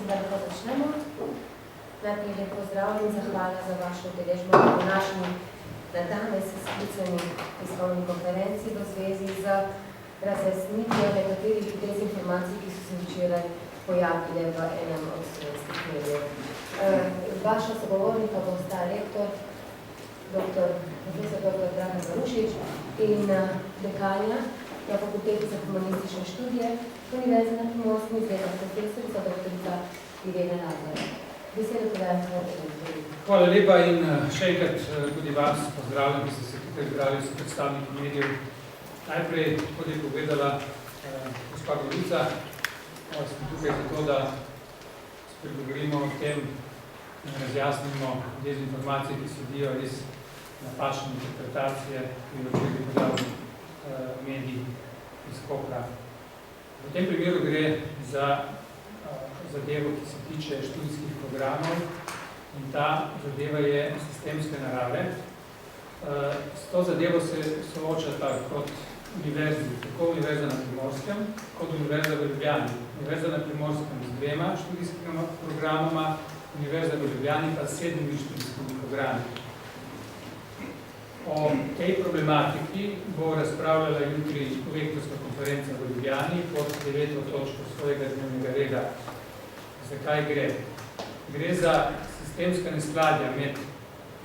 mislim, da lahko začnemo. Najprej lep pozdrav in zahvala za vašo udeležbo v današnji na danes sklicani tiskovni konferenci v zvezi z razjasnitvijo nekaterih dezinformacij, ki so se včeraj pojavile v enem od slovenskih medijev. Vaša sogovornika bo sta rektor, profesor dr. Draga Zarušič in dekanja na Fakulteti za humanistične študije Univerze na Primorskem izvedla profesorica dr. Irena Lazar. Besedo podajam svoje. Hvala lepa in še enkrat tudi vas pozdravljam, ki ste se tukaj zbrali vsi predstavniki medijev. Najprej, kot je povedala gospa Gorica, smo tukaj zato, da spregovorimo o tem in razjasnimo dezinformacije, ki sledijo res napačne interpretacije, ki jo včeraj podal medij iz Kopra. V tem primeru gre za zadevo, ki se tiče študijskih programov in ta zadeva je sistemske narave. S to zadevo se soočata kot univerzi, tako Univerza na Primorskem, kot Univerza v Ljubljani. Univerza na Primorskem z 2 študijskimi programoma, Univerza v Ljubljani pa 7 študijskimi programi. O tej problematiki bo razpravljala jutri rektorska konferenca v Ljubljani pod 9. točko svojega dnevnega reda. Zakaj gre? Gre za sistemska neskladja med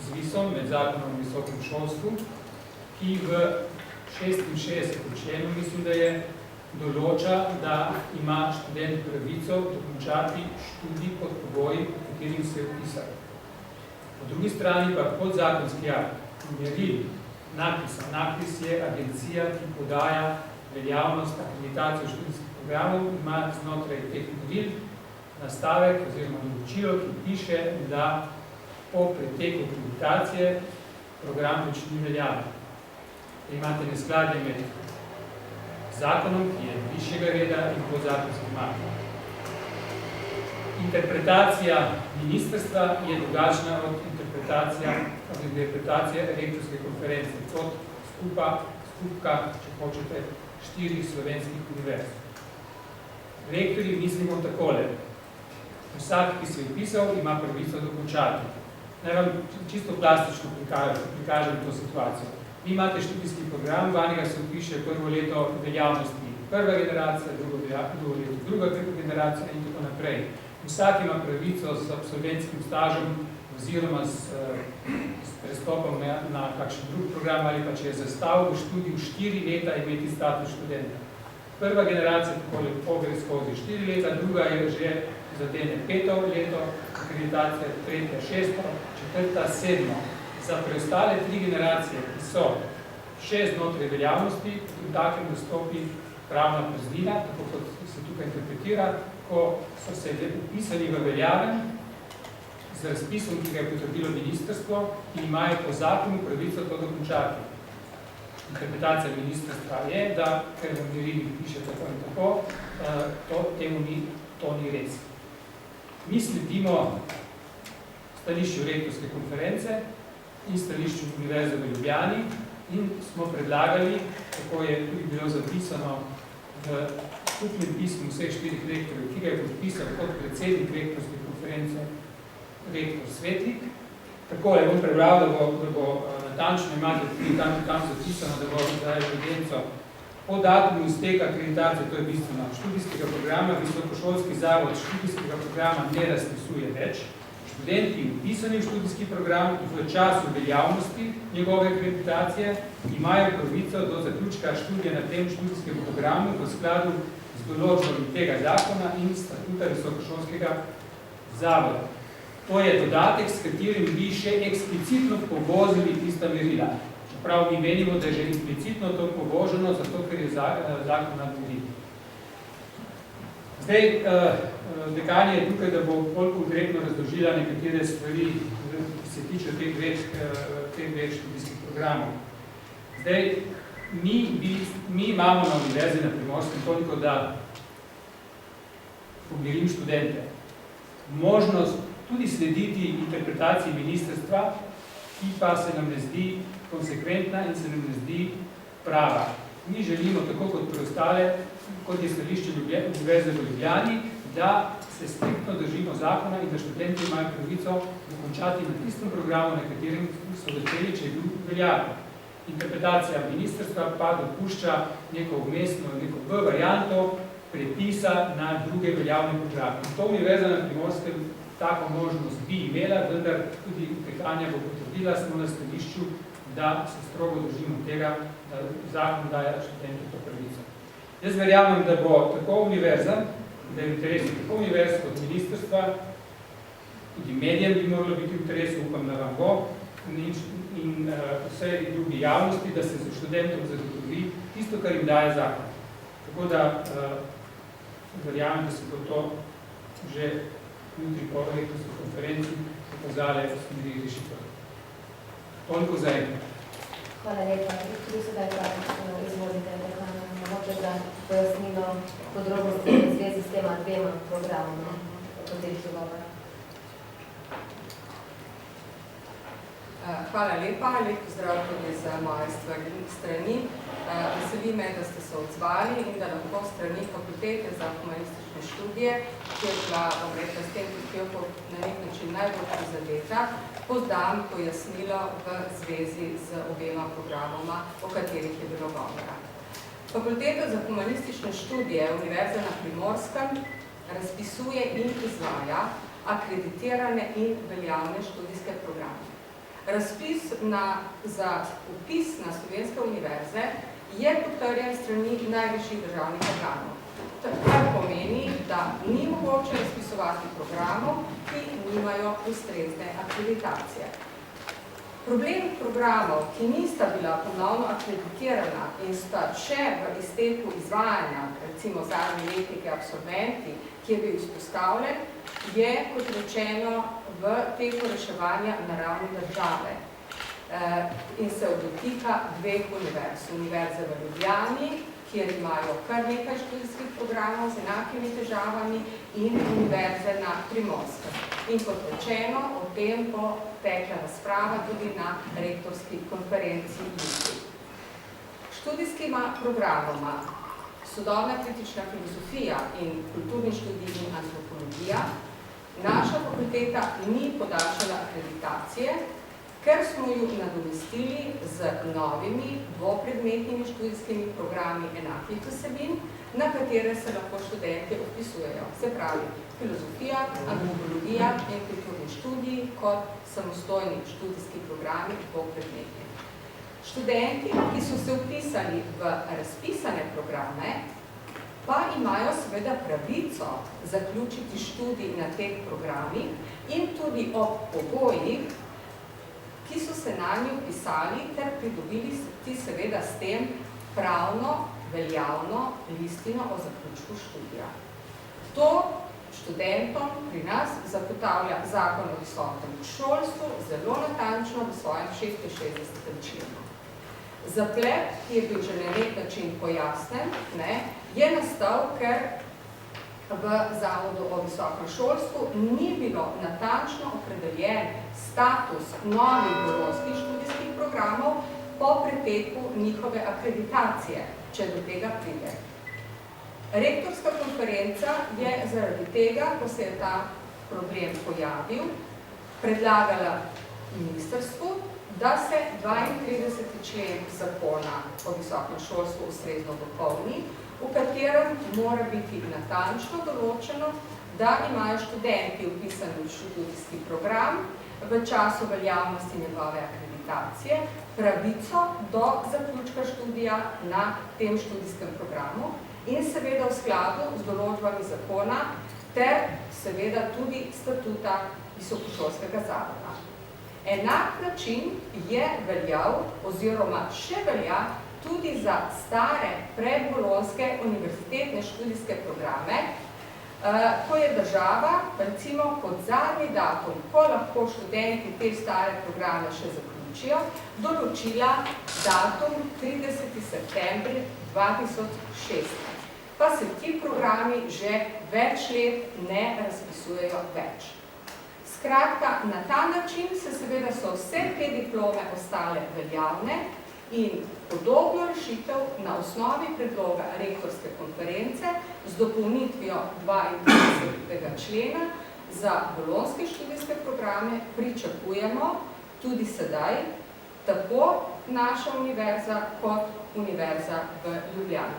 ZVIS-om, med Zakonom o visokem šolstvu, ki v 66. členu, mislim, da je, določa, da ima študent pravico dokončati študij pod pogoji, pod katerim se je vpisal. Po drugi strani pa podzakonski akt, meril, NAKVIS. NAKVIS je agencija, ki podaja veljavnost akreditacije študijskih programov, ima znotraj teh meril nastavek oziroma določilo, ki piše, da po preteku akreditacije program več ni veljaven. Imate neskladje med zakonom, ki je višjega reda, in podzakonskim aktom. Interpretacija ministrstva je drugačna od interpretacije rektorske konference, kot skupka, če hočete, 4 slovenskih univerz. Rektorji mislimo takole. Vsak, ki se je vpisal, ima pravico dokončati. Naj vam čisto plastično prikažem to situacijo. Vi imate študijski program, vanjega se vpiše prvo leto veljavnosti prva generacija, drugo leto druga generacija in tako naprej. Vsak ima pravico z absolventskim stažem oziroma s prestopom na kakšen drug program ali pa če je zastavil v študiju 4 leta imeti status študenta. Prva generacija tako gre skozi 4 leta, druga je že zadene 5. leto, akreditacija 3., 6., 4., 7. Za preostale 3 generacije, ki so še znotraj veljavnosti, v takem nastopi pravna praznina, tako kot se tukaj interpretira, ko so se upisali v veljaven z razpisom, ki ga je potrdilo ministrstvo in imajo po zakonu pravico to dokončati. Interpretacija ministrstva je, da, ker v merilih piše tako in tako, to ni res. Mi sledimo stališču rektorske konference in stališču Univerze v Ljubljani in smo predlagali, tako je tudi bilo zapisano v skupnem pismu vseh 4 rektorjev, ki ga je podpisal kot predsednik rektorske konference rektor Svetlik. Tako je bom prebral, da bo natančno imate tudi tam zapisano, da bo za evidenco po datumu izteka akreditacije, to je bistveno, študijskega programa, visokošolski zavod študijskega programa ne razpisuje več. Študenti vpisani v študijski program v času veljavnosti njegove akreditacije imajo pravico do zaključka študija na tem študijskem programu v skladu z določbami tega zakona in statuta visokošolskega zavoda. To je dodatek, s katerim bi še eksplicitno povozili tista merila. Čeprav mi menimo, da je že implicitno to povoženo, zato ker je zakon nad merili. Zdaj, dekanja je tukaj, da bo bolj konkretno razložila nekatere stvari, ki se tiče teh dveh študijskih programov. Zdaj, mi imamo na Univerzi na Primorskem toliko, da pomirim študente. Možnost tudi slediti interpretaciji ministrstva, ki pa se nam ne zdi konsekventna in se nam ne zdi prava. Mi želimo, tako kot preostale, kot je stališče Univerze v Ljubljani, da se striktno držimo zakona in da študenti imajo pravico dokončati na tistem programu, na katerem so začeli, če je bil veljaven. Interpretacija ministrstva pa dopušča neko vmesno, neko B varianto prepisa na druge veljavne programe. In to Univerza na Primorskem tako možnost bi imela, vendar tudi Petanja bo potrdila, smo na stališču, da se strogo držimo tega, da zakon daje študentu to pravico. Jaz verjamem, da bo tako univerza, da je v interesu tako univerz kot ministrstva, tudi medijem bi moralo biti v interesu, upam, da vam bo, in vse drugi javnosti, da se z študentom zagotovi tisto, kar jim daje zakon. Tako da verjamem, da se bo to že jutri po rektorski konferenci pokazale smeri rešitev. Toliko za enkrat. Hvala lepa. Tudi sedaj izvolite, mogoče za pojasnilo podrobnosti v zvezi s tema dvema programoma, o katerih je govora. Hvala lepa, lep pozdrav tudi za moje strani. Veseli me, da ste se odzvali in da lahko strani Fakultete za humanistične študije, ki je bila s tem prispevkom na nek način najbolj prizadeta, podam pojasnilo v zvezi z obema programoma, o katerih je bilo govora. Fakulteta za humanistične študije Univerza na Primorskem razpisuje in izvaja akreditirane in veljavne študijske programe. Razpis za vpis na slovenske univerze je potrjen strani najvišjih državnih organov. Kar pomeni, da ni mogoče razpisovati programov, ki nimajo ustrezne akreditacije. Problem programov, ki nista bila ponovno akreditirana in sta še v izteku izvajanja, recimo zadnje letnike absolventi, ki je bil izpostavljen, je, kot rečeno, v teku reševanja na ravni države in se dotika dveh univerz. Univerze v Ljubljani, kjer imajo kar nekaj študijskih programov z enakimi težavami, in univerze na Primorskem. In kot rečeno, o tem bo tekla razprava tudi na rektorski konferenci jutri. Študijskima programoma Sodobna kritična filozofija in kulturni študij in antropologija naša fakulteta ni podaljšala akreditacije, ker smo ju nadomestili z novimi dvopredmetnimi študijskimi programi enakih vsebin, na katere se lahko študenti vpisujejo. Se pravi, filozofija, antropologija in kulturni študij kot samostojni študijski programi dvopredmetni. Študenti, ki so se vpisali v razpisane programe, pa imajo seveda pravico zaključiti študij na teh programih in tudi ob pogojih, ki so se na nji vpisali ter pridobili ti seveda s tem pravno veljavno listino o zaključku študija. To študentom pri nas zagotavlja Zakon o visokem šolstvu zelo natančno v svojem 66. členu. Zaplet, ki je bil že na nek način pojasnen, je nastal, ker v Zavodu o visokem šolstvu ni bilo natančno opredeljen status novih bolonjskih študijskih programov po preteku njihove akreditacije, če do tega pride. Rektorska konferenca je zaradi tega, ko se je ta problem pojavil, predlagala ministrstvu, da se 32. člen Zakona o visokem šolstvu ustrezno dopolni, v katerem mora biti natančno določeno, da imajo študenti vpisani v študijski program v času veljavnosti njegove akreditacije pravico do zaključka študija na tem študijskem programu in seveda v skladu z določbami zakona ter seveda tudi statuta visokošolskega zavoda. Enak način je veljal oziroma še velja tudi za stare predbolonjske univerzitetne študijske programe, ko je država, recimo kot zadnji datum, ko lahko študenti te stare programe še zaključijo, določila datum 30. september 2016. Pa se ti programi že več let ne razpisujejo več. Skratka, na ta način so vse te diplome ostale veljavne, In podobno rešitev na osnovi predloga rektorske konference z dopolnitvijo 32. člena za bolonjske študijske programe pričakujemo tudi sedaj, tako naša univerza kot Univerza v Ljubljani.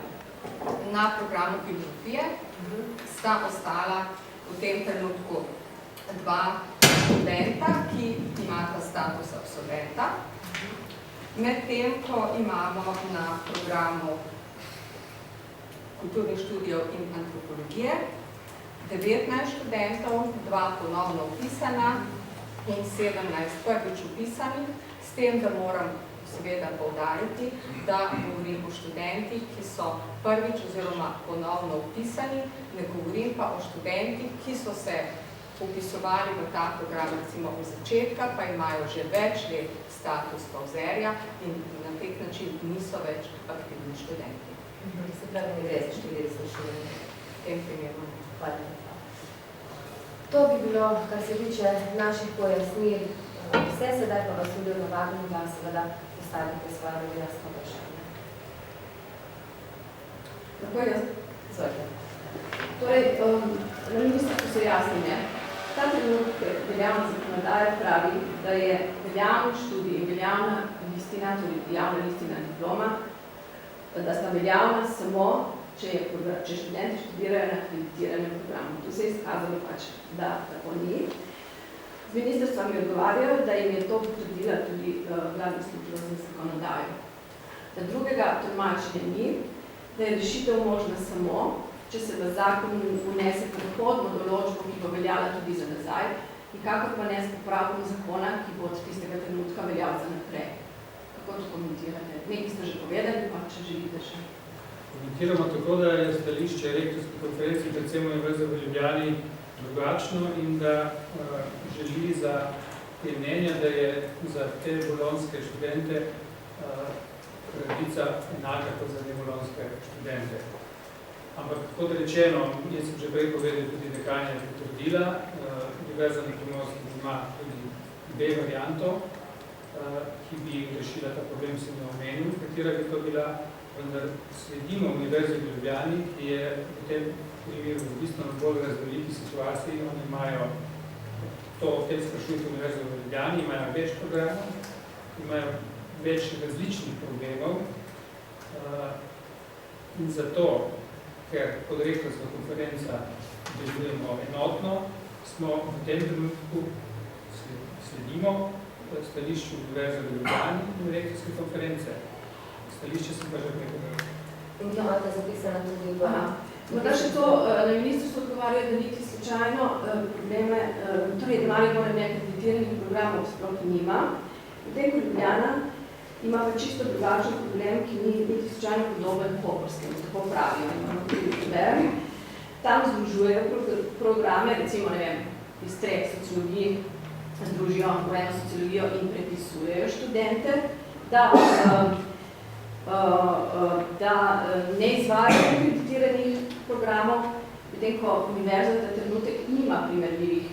Na programu filozofije sta ostala v tem trenutku 2 študenta, ki imata status absolventa, medtem ko imamo na programu kulturnih študijev in antropologije 19 študentov, 2 ponovno vpisana in 17 prvič vpisanih, s tem, da moram seveda poudariti, da govorim o študentih, ki so prvič oziroma ponovno vpisani, ne govorim pa o študentih, ki so se upisovali v ta program recimo v začetka, pa imajo že več let status pauzerja in na tek način niso več aktivni študenti. Se pravi, ne gre za 40 študentov. V tem primeru. Hvala. To bi bilo, kar se tiče naših pojasnil, vse, sedaj pa vas tudi navabim, da seveda postavite svoje novinarsko vprašanje. Lahko jaz? Izvolite. Torej, na ministrstvu so jasni, ne? Ta trenutek veljavna zakonodaja pravi, da je veljavni študij in veljavna listina, torej javna listina diploma, da sta veljavna samo, če študenti študirajo na akreditiranem programu. Tu se je izkazalo pač, da tako ni. Z ministrstva mi odgovarjajo, da jim je to potrdila tudi vladna služba za zakonodajo. Da drugega tolmačenja ni, da je rešitev možna samo, če se v zakon unese prehodno določbo, ki bo veljala tudi za nazaj, nikakor pa ne s popravkom zakona, ki bo od tistega trenutka veljal za naprej. Kako to komentirate? Nekaj ste že povedali, pa če želite še. Komentiramo tako, da je stališče rektorske konference predvsem Univerze v Ljubljani drugačno in da želi za te mnenja, da je za te bolonjske študente pravica enaka kot za nebolonjske študente. Ampak, kot rečeno, jaz sem že prej povedal, tudi dekanja je potrdila, Univerza na Primorskem ima tudi B varianto, ki bi rešila ta problem, sem jo omenil, katera bi to bila, vendar sledimo Univerzi v Ljubljani, ki je v tem primeru v bistveno bolj razveliki situaciji. Oni imajo, to v tem sprašujete Univerzi v Ljubljani, imajo več programov, imajo več različnih problemov in zato, ker pod rektorska konferenca delujemo enotno, smo v tem trenutku sledimo stališču Univerze v Ljubljani in rektorske konference. Stališče sem pa že pregovoril. In ki imate zapisano tudi v... Morda še to, na ministrstvu odgovarjajo, da niti slučajno probleme, torej Maribor neakreditiranih programov sploh nima. V tem, ko Ljubljana ima pa čisto drugačen problem, ki ni niti slučajno podoben Pohorskemu, tako pravijo, imamo tudi problem. Tam združujejo programe, recimo, ne vem, iz 3 sociologij, združijo v eno sociologijo in prepisujejo študente, da ne izvajajo akreditiranih programov, medtem ko Univerza ta trenutek nima primerljivih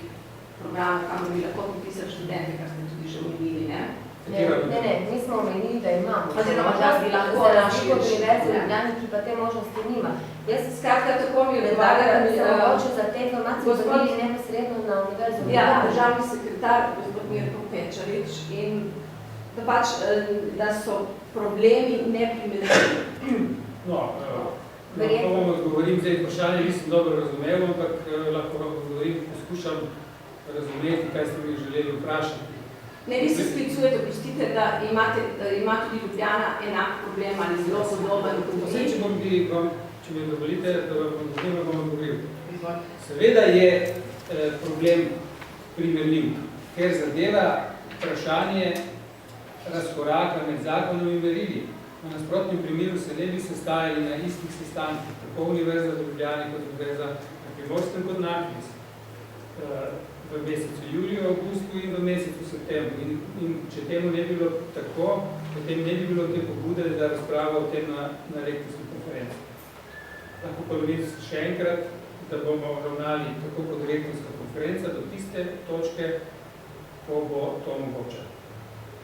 programov, kamor bi lahko popisali študente, kar ste tudi že omenili, ne? Ne, mi smo omenili, da imamo. Oziroma, da bi lahko za razliko od Univerze v Ljubljani, ki pa te možnosti nima. Jaz se skratka tako mi predlagam, da se mogoče za te informacije dobili neposredno na Univerzo v Ljubljani. Ja, državni sekretar, gospod Mirko Pečarič, in da pač, da so problemi neprimerljivi. No, to vam odgovorim, zdaj vprašanje nisem dobro razumel, ampak lahko vam odgovorim, poskušam razumeti, kaj ste mi želeli vprašati. Ne, vi se sklicujete, prostite, da ima tudi Ljubljana enak problem ali zelo podoben. Če mi dovolite, da vam odgovoril. Seveda je problem primerljiv, ker zadeva vprašanje razkoraka med zakonom in merili. V nasprotnem primeru se ne bi sestajali na istih sestankih, tako Univerza v Ljubljani kot Univerza na Primorskem kot NAKVIS. V mesecu juliju, avgustu in v mesecu septembru. In če temu ne bilo tako, potem ne bi bilo te pobude, da razprava o tem na rektorski konferenci. Lahko ponovim še enkrat, da bomo ravnali tako kot rektorska konferenca do tiste točke, ko bo to mogoče.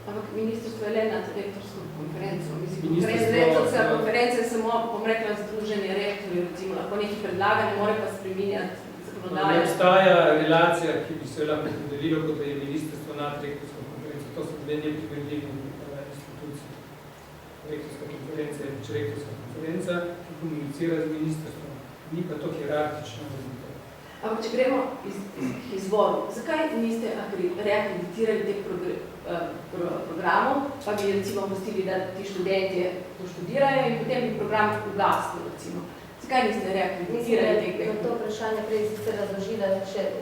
Ampak ministrstvo je le nad rektorsko konferenco. Mislim, Ministrstvo- rektorska konferenca je samo, bom rekla, združenje rektorjev, recimo, lahko nekaj predlaga, ne more pa spreminjati Ne zakonodaje. obstaja relacija, ki bi se lahko podelilo, kot da je ministrstvo nad rektorsko konferenco. To so dve neprimerljivi institucije. Rektorska konferenca je pač rektorska konferenca, ki komunicira z ministrstvom. Ni pa to hierarhično razliko. Ampak če gremo iz izvoru, zakaj niste reakreditirali teh programov, pa bi recimo pustili, da ti študentje to študirajo in potem bi program ugasnil, recimo. Zakaj niste reakreditirali teh? Mislim, da to vprašanje prej sicer razložila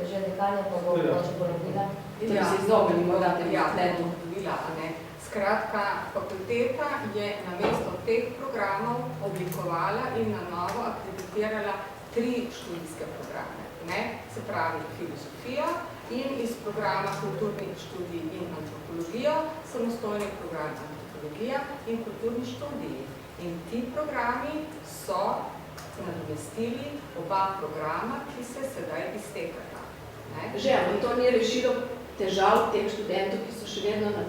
že dekanja, pa bo mogoče ponovila. Da bi se izognili morda temu Ja, spletu. ponovila, a ne. Skratka, fakulteta je namesto teh programov oblikovala in na novo akreditirala 3 študijske programe. Ne? Se pravi filozofijo in iz programa kulturnih študij in antropologijo, samostojni program antropologija in kulturni študiji. In ti programi so nadomestili oba programa, ki se sedaj iztekata. Ne? Že, ampak to ni rešilo težav teh študentov, ki so še vedno na...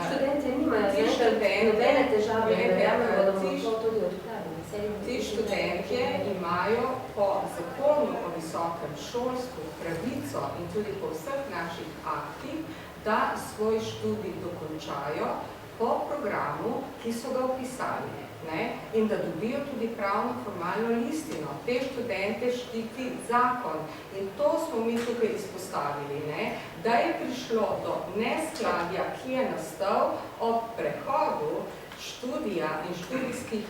Študenti nimajo Ti študenti- nobene težave, Glejte, verjamem, da bomo ti- to tudi odpravili. Ti študentje imajo po zakonu o visokem šolstvu pravico in tudi po vseh naših aktih, da svoj študij dokončajo po programu, ki so ga vpisali. Ne? In da dobijo tudi pravno formalno listino. Te študente štiti zakon. In to smo mi tukaj izpostavili, ne? Da je prišlo do neskladja, ki je nastal ob prehodu študija in študijskih,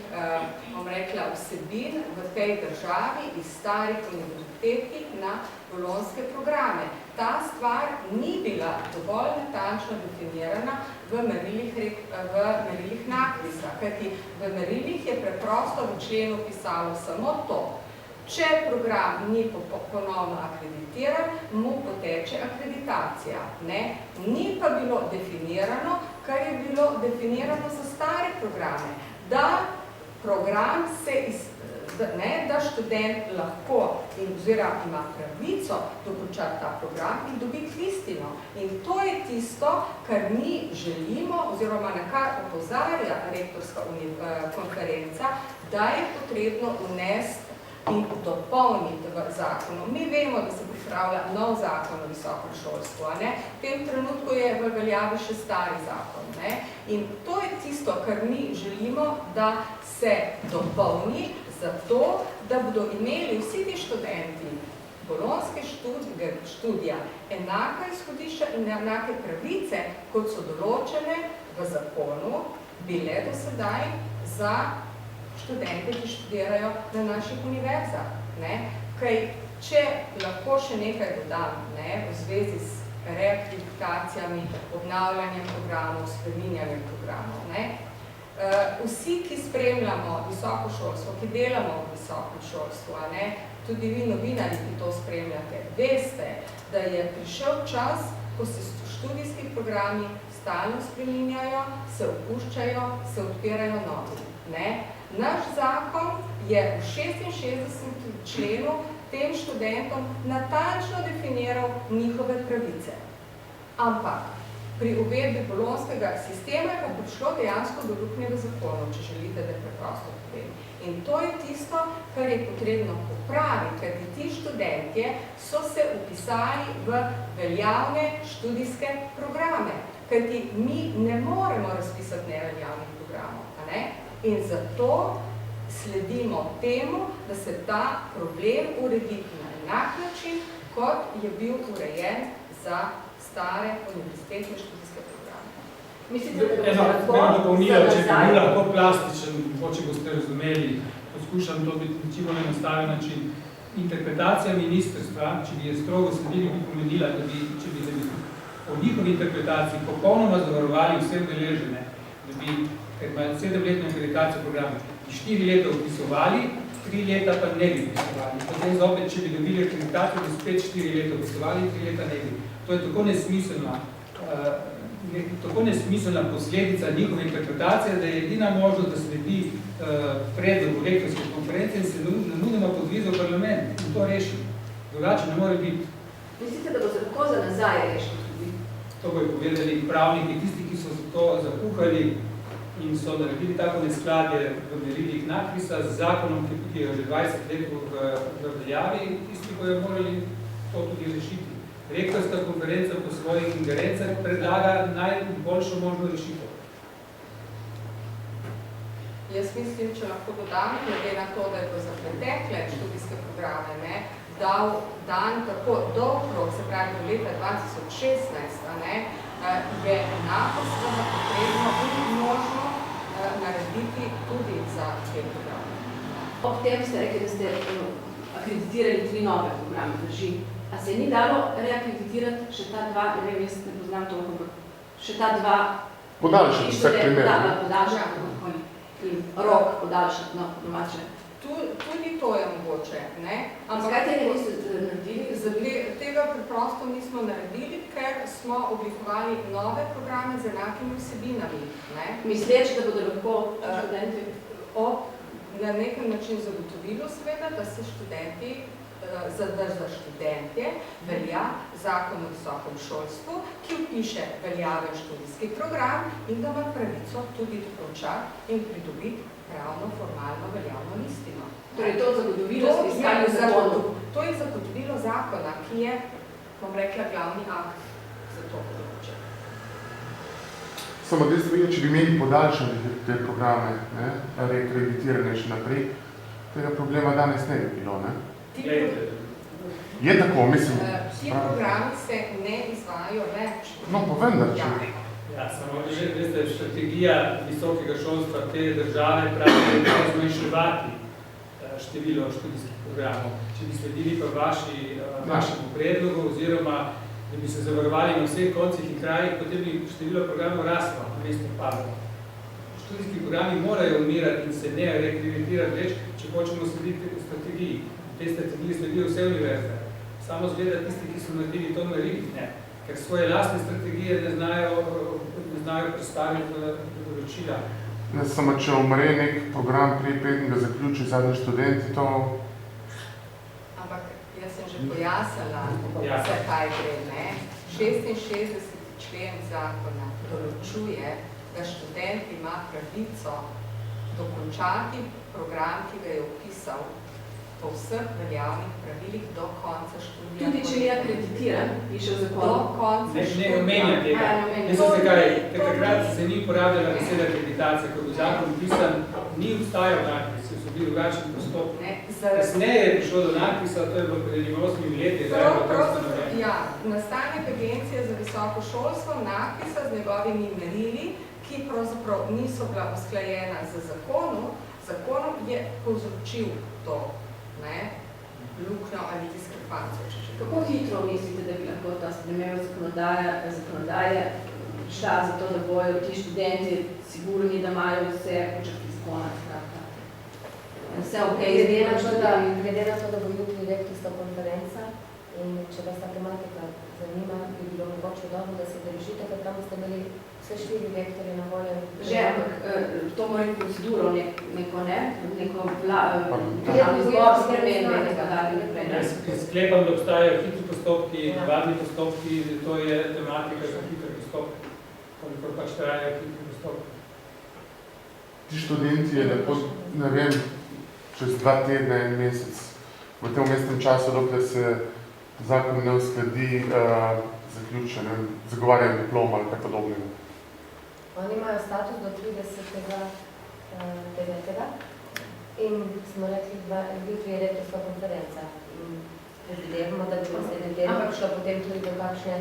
bom rekla, vsebin v tej državi iz starih univerzitetnih na bolonjske programe. Ta stvar ni bila dovolj natančno definirana v merilih NAKVIS-a, kajti v merilih je preprosto v členu pisalo samo to. Če program ni ponovno akreditiran, mu poteče akreditacija. Ne? Ni pa bilo definirano, kar je bilo definirano za stare programe, da program da študent lahko oziroma ima pravico dokončati ta program in dobiti listino. In to je tisto, kar mi želimo oziroma na kar opozarja rektorska konferenca, da je potrebno unesti in dopolniti v zakonu. Mi vemo, da se pripravlja nov zakon o visokem šolstvu. Ne? V tem trenutku je v veljavi še stari zakon. Ne? In to je tisto, kar mi želimo, da se dopolni zato, da bodo imeli vsi ti študenti bolonjske študija enaka izhodišča in enake pravice, kot so določene v zakonu, bile do sedaj za študente, ki študirajo na naših univerzah. Kaj, če lahko še nekaj dodam, ne, v zvezi s reakreditacijami, obnavljanjem programov, spreminjanjem programov. Ne. Vsi, ki spremljamo visoko šolstvo, ki delamo v visokem šolstvu, ne, tudi vi novinarji, ki to spremljate, veste, da je prišel čas, ko se študijski programi stalno spreminjajo, se opuščajo, se odpirajo novi. Ne. Naš zakon je v 66. členu tem študentom natančno definiral njihove pravice. Ampak pri uvedbi bolonjskega sistema je pa prišlo dejansko do luknje v zakonu, če želite, da preprosto povem. In to je tisto, kar je potrebno popraviti, kajti ti študentje so se upisali v veljavne študijske programe, kajti mi ne moremo razpisati neveljavnih programov. Ne? In zato sledimo temu, da se ta problem uredi na enak način, kot je bil urejen za stare univerzitetne študijske programe. Mislite, da Eno dopolnilo, če bi bil lahko plastičen, če boste razumeli, poskušam to biti čim bolj enostaven način. Interpretacija ministrstva, če bi je strogo sledili, bi pomenila, da bi po njihovi interpretaciji popolnoma zavarovali vse udeležene, da bi, ker imajo 7-letno akreditacijo programa, 4 leta vpisovali, 3 leta pa ne bi vpisovali. Potem zopet, če bi dobili akreditacijo, bi spet 4 leta vpisovali, 3 leta ne bi. To je tako nesmiselna posledica njihove interpretacije, da je edina možnost, da sledi predlogu rektorske konference in se namudoma podviza v parlament in to reši. Drugače ne more biti. Mislite, da bo se lahko za nazaj rešiti tudi? To bojo povedali pravniki, tisti, ki so to zakuhali in so naredili tako neskladje v merilih NAKVIS-a z zakonom, ki je že 20 let v veljavi, tisti bojo morali to tudi rešiti. Rektorska konferenca po svojih ingerencah predlaga najboljšo možno rešitev. Jaz mislim, če lahko dodam, glede na to, da je to za pretekle študijske programe, dal dan tako dolg rok, se pravi do leta 2016, je enako seveda potrebno in možno narediti tudi za te programe. Ob tem ste rekli, da ste akreditirali 3 nove programe, drži. A se ni dalo reakreditirati še ta 2, ne vem, jaz ne poznam to, še ta 2 podaljšati vsak primer. Podaljšati, in rok podaljšati, no, domače. Tudi to je mogoče, ne? Ampak kaj tega niste naredili? Tega preprosto nismo naredili, ker smo oblikovali nove programe z enakimi vsebinami, ne? Misleč, da bodo lahko študenti? Na nekem način zagotovilo seveda, da se študenti, za študentje velja zakon o visokem šolstvu, ki vpiše veljaven študijski program in da ima pravico tudi dokončati in pridobiti pravno, formalno veljavno listino. Torej to zagotovilo s fiskalnim zakonom? To je zagotovilo zakona, ki je, bom rekla, glavni akt za to področje. Samo dejstvo je, če bi imeli podaljšane te programe, reakreditirane še naprej, tega problema danes ne bi bilo, ne? Je tako, mislim. Ti programi se ne izvajajo več. No, pa vendar, če... Ja, samo že, veste, strategija visokega šolstva te države pravi, da je zmanjševati število študijskih programov. Če bi sledili pa vašemu predlogu, oziroma da bi se zavarovali na vseh koncih in krajih, potem bi število programov raslo, namesto padlo. Študijski programi morajo umirati in se ne reakreditirati več, če hočemo slediti strategiji. Te strategiji sledijo vse univerze. Samo zgleda tisti, ki so naredili to meriti, ne. Ker svoje lastne strategije ne znajo predstaviti v določila. Ne, samo če umre nek program prej preden ga zaključi zadnji študenti, to... Ampak jaz sem že pojasnila, zakaj gre, ne. 66. člen zakona določuje, da študent ima pravico dokončati program, ki ga je opisal po vseh veljavnih pravilih do konca študija. Tudi če je akreditiran, piše v zakonu. Do konca študija. Ne omenja tega. Jaz sem se kaj, ker takrat se ni uporabljala beseda akreditacija, ko bi zakon pisan, ni obstajal NAKVIS, so bili drugačni postopki. Kasneje je prišlo do NAKVIS-a, to je bilo pred 8 leti. Ja, nastanek Agencije za visoko šolstvo, NAKVIS-a z njegovimi merili, ki pravzaprav niso bila usklajena z zakonom je povzročil to luknjo ali diskrepanco. Kako hitro mislite, da bi lahko ta sprememba zakonodaje šla za to, da bojo ti študenti sigurni, da imajo vse počrti zakona? Vse okej, glede na to, da bo jutri rektorska konferenca in če vas ta tematika zanima, bi bilo mogoče dobro, da se držite, ker tam ste imeli vse 4 rektorje na voljo. Že, ampak to mora biti proceduro neko državni zbor spremembe nekaj dati naprej. Sklepam, da obstajajo hitri postopki, navadni postopki, to je tematika za hitri postopki, koliko pač trajajo hitri postopki. Ti študenti je lepo, ne vem, čez 2 tedna, 1 mesec, v tem mestnem času, dokler se zakon ne uskladi, zaključen, zagovarjam diplom ali kaj podobnega. Oni imajo status do 30. 9. in smo rekli, jutri je rektorska konferenca. Predvidevamo, da bi naslednji teden šlo potem tudi do kakšne...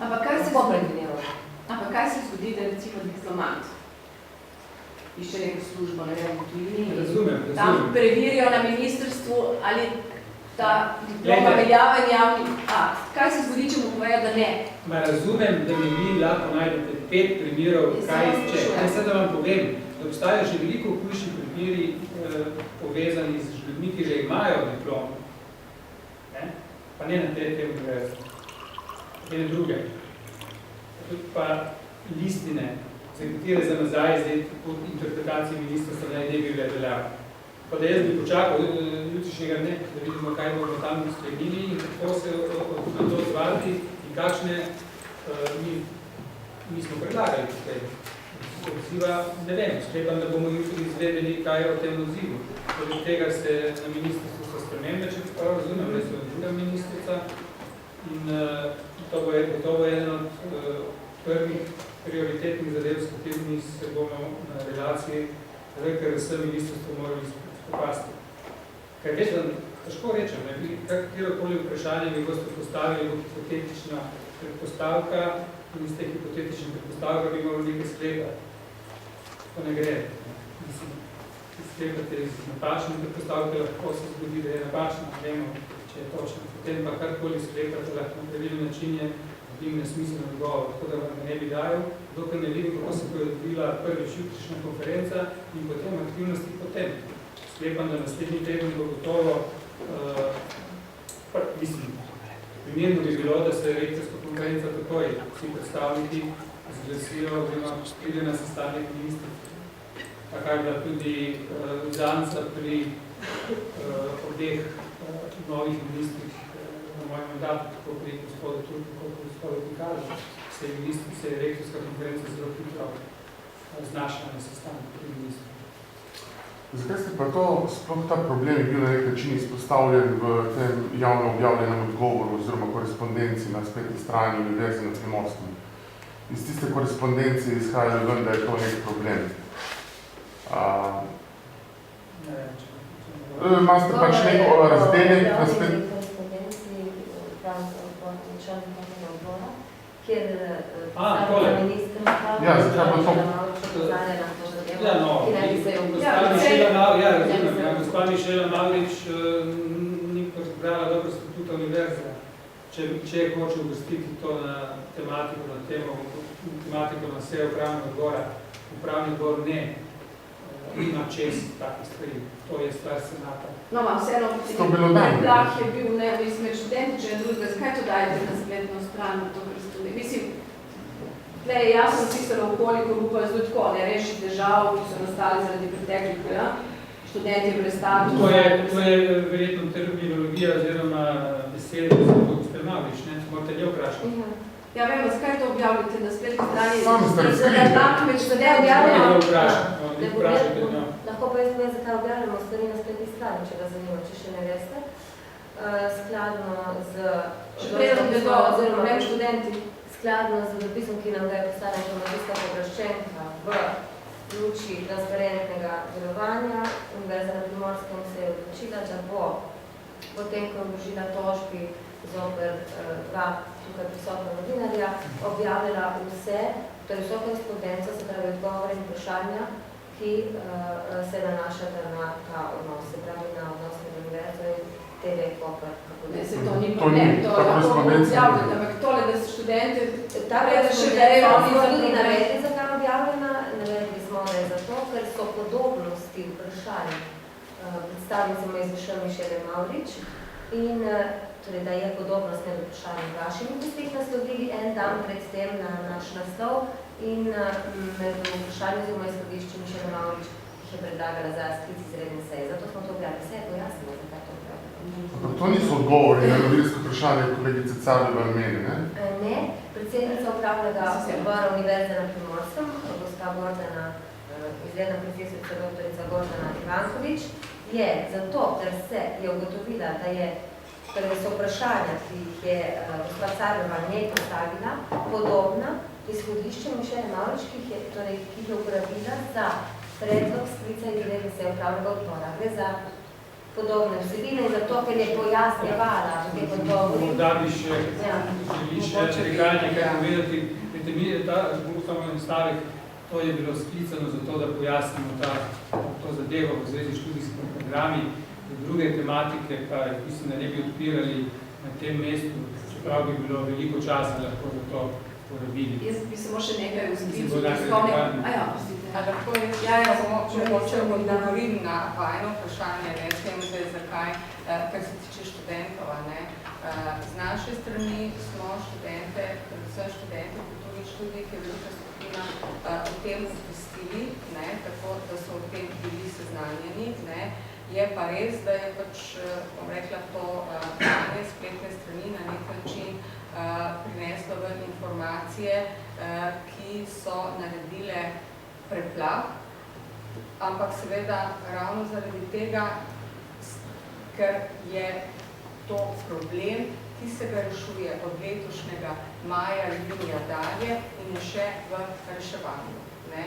Ampak kaj se zgodi, da recimo diplomat išče neko službo, ne vem, v tujini? Razumem. Tam preverijo na ministrstvu, ali ta diploma veljaven javni akt. Kaj se zgodi, če mu povejo, da ne? Razumem, da mi vi lahko najdete 5 primerov, kaj izče. Jaz se da vam povem, da obstajajo že veliko hujši primeri povezani z ljudmi, ki že imajo diplom. Pa ne na te univerze, ne druge. Tudi pa listine, za katere za nazaj zdaj pod interpretacijo ministrstva ne bi bile veljave. Pa da jaz bi počakal jutrišnjega dne, da vidimo, kaj bomo tam sklenili in kako se na to odzvati in kakšne mi smo predlagali tukaj odziva, ne vem, sklepam, da bomo jutri izvedeli, kaj je o tem odzivu. Poleg tega se na ministrstvu so spremembe, če prav razumem, da so druga ministrica in to bo eden od prvih prioritetnih zadev, s katerimi se bomo na relaciji RKRS ministrstvo morali spopasti. Kaj več, da težko rečem, katerokoli vprašanje bi boste postavili bo hipotetična predpostavka in iz te hipotetične predpostavke bi morali nekaj sklepati. To ne gre. Mislim, sklepate iz napačne predpostavke, lahko se zgodi, da je napačna, vemo, če je točno. Potem pa karkoli sklepate lahko na pravilen način je dobim nesmislen odgovor, tako da vam ne bi dajal, dokaj ne vidim, kako se bo odvila prvič jutrišnja konferenca in potem aktivnosti potem. Sklepam, da naslednji teden bo gotovo, mislim, primerno bi bilo, da se rektorska konferenca takoj vsi predstavniki zglasijo, oziroma pride na sestanek ministrstva. Tako je bila tudi zanca pri obeh novih ministrih na mojem mandatu, tako pri gospodu Turku, kot pri gospodu Pikalu. Se je rektorska konferenca zelo hitro znašla na sestanek pri ministru. Zakaj ste pa to, sploh ta problem je bil na nek način izpostavljen v tem javno objavljenem odgovoru oziroma korespondenci na spletni strani Univerze na Primorskem? Iz tiste korespondencije izhajajo ven, da je to nek problem. Imate pač neko razdelek na spletni kjer ministrstva, ja, zakaj bo to? Ja, no, gospa Mišela Mavrič ni razbrala dobro statuta univerze. Če hoče uvrstiti to na tematiko, na tematiko na sejo upravnega odbora, upravni odbor ne ima čest takih stvari. To je stvar senata. No, vam vseeno, najplah je bil izmed študentične družbe, zakaj to dajete na spletno stran, to pristudi? Mislim, tle je jasno pisalo, koliko upajo zelo tako, ne reši težav, ki so nastali zaradi preteklih, študenti brez statusa. To je verjetno terminologija oziroma besede, ki so gospod Mavrič, ne? Morate njo vprašati. Ja, vem, zakaj to objavljate na spletni strani? Sami ste razkrili. Lahko pa jaz povem, zakaj objavljamo stvari na spletni strani, če vas zanima, če še ne veste. Skladno z dopisom, ki nam ga je poslala informacijska pooblaščenka v luči transparentnega delovanja, Univerza na Primorskem se je odločila, da bo potem, ko je vložila tožbi zoper dva tukaj prisotna novinarja, objavila vse, torej vso korespondenco, se pravi odgovore in vprašanja, ki se nanašata na ta odnos, se pravi na odnos med Univerzo in TV Koper. Ne, se to ni problem, to lahko objavljate, ampak tole, da se študenti... Smo tudi navedli, zakaj je objavljena, navedli smo, da je zato, ker so podobnosti vprašanj predstavnicama izvršila Mišele Mavrič in torej, da je podobnost med vprašanjem vašimi, ki ste jih naslovili en dan pred tem na naš naslov in med vprašanjem oziroma izhodišče Mišele Mavrič, ki jih je predlagala za sklic izredne seje. Zato smo to objavili. Vse je pojasnilo, zakaj to objavljamo. Ampak to niso odgovori na novinarsko vprašanje kolegice Carljeva in meni, ne? Ne. Predsednica upravnega odbora Univerze na Primorskem, gospa Gordana, izredna profesorica doktorica Gordana Ivankovič, je zato, ker se je ugotovila, da so vprašanja, ki jih je gospa Carljeva njej postavila, podobna izhodiščem Mišele Mavrič, ki jih je uporabila za predlog sklica izredne seje upravnega odbora. Gre za podobne vsebine in zato, ker je pojasnjevala v teh odgovorih. Morda bi še nekaj povedati. Vidite, mi je ta, samo en stavek, to je bilo sklicano zato, da pojasnimo to zadevo v zvezi s študijskimi programi. Druge tematike pa mislim, da ne bi odpirali na tem mestu, čeprav bi bilo veliko časa lahko za to porabili. Jaz bi samo še nekaj v sklicu mogoče odgovorim na vajno vprašanje, recimo, da je zakaj, kar se tiče študentov. Z naše strani smo študente, predvsem študente kulturnih študij, ki je velika skupina o tem obvestili, tako da so o tem bili seznanjeni. Je pa res, da je pač, bom rekla, to spletne strani na nek način prineslo ven informacije, ki so naredile preplav, ampak seveda ravno zaradi tega, ker je to problem, ki se ga rešuje od letošnjega maja, junija dalje in je še v reševanju. Ne?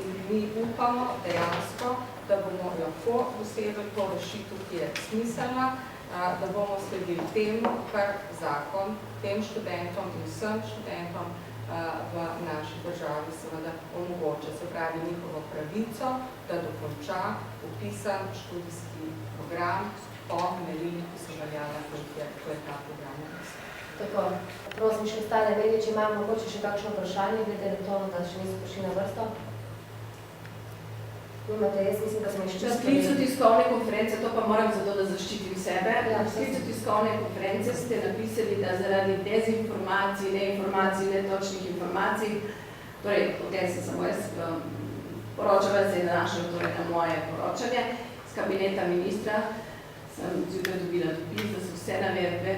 In mi upamo dejansko, da bomo lahko dosegli to rešitev, ki je smiselna, da bomo sledili temu, kar zakon tem študentom in vsem študentom v naši državi seveda omogoča, se pravi njihovo pravico, da dokonča upisan študijski program po merilih, ki so veljala, kot je ta program. Tako, prosim še ostale medije, če imamo mogoče še kakšno vprašanje, glede elektronov, da še niso prišli na vrsto. Imate, jaz mislim, da smo Na iščistili. sklicu tiskovne konference, to pa moram zato, da zaščitim sebe, Ja, na sklicu tiskovne konference ste napisali, da zaradi dezinformacij, neinformacij, netočnih informacij, torej o tem sem samo jaz poročala, se je nanašal torej na moje poročanje, z kabineta ministra sem zjutraj dobila dopis, da so vse navedbe,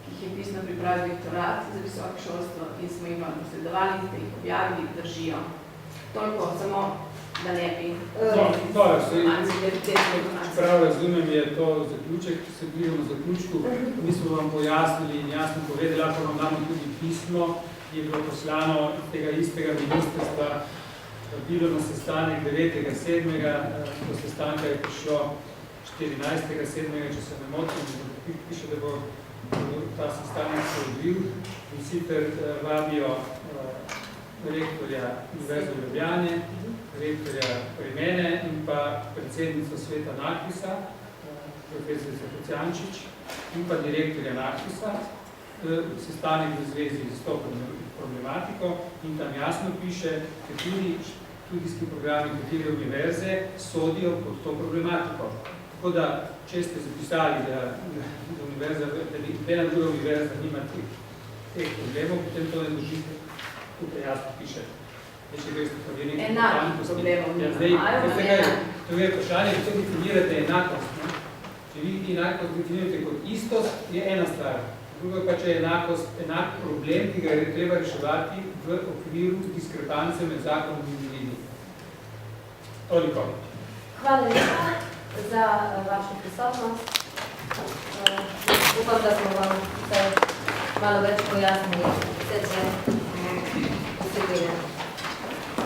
ki jih je pisno pripravil direktorat za visoko šolstvo in smo jim vam posredovali, ste jih objavili, držijo. Toliko, samo da ne bi Prav razumem, je to zaključek, če se gledamo v zaključku. Mi smo vam pojasnili in jasno povedali, lahko vam damo tudi pismo, ki je bilo poslano tega istega ministrstva, bilo na sestanek 9.7. Do sestanka je prišlo 14.7., če se ne motim, piše, da bo ta sestanek se odvil in sicer vabijo rektorja Univerze v Ljubljani, rektorja pri mene in pa predsednico sveta NAKVIS-a, profesorica Kocijančič, in pa direktorja NAKVIS-a, sestanek v zvezi s to problematiko in tam jasno piše, kateri študijski programi, katere univerze sodijo pod to problematiko. Tako da, če ste zapisali, da nobena druga univerza nima teh problemov, potem to ne držite. Tukaj jasno piše. Enakih problemov nimajo. To je vprašanje, če definirate enakost. Če vi enakost definirate kot istost, je ena stvar. Druga pa, če je enak problem, ki ga je treba reševati v okviru diskrepance med zakonom in ljudmi. Toliko. Hvala lepa za vašo prisotnost. Upam, da smo vam malo več pojasnili vse te vsebine.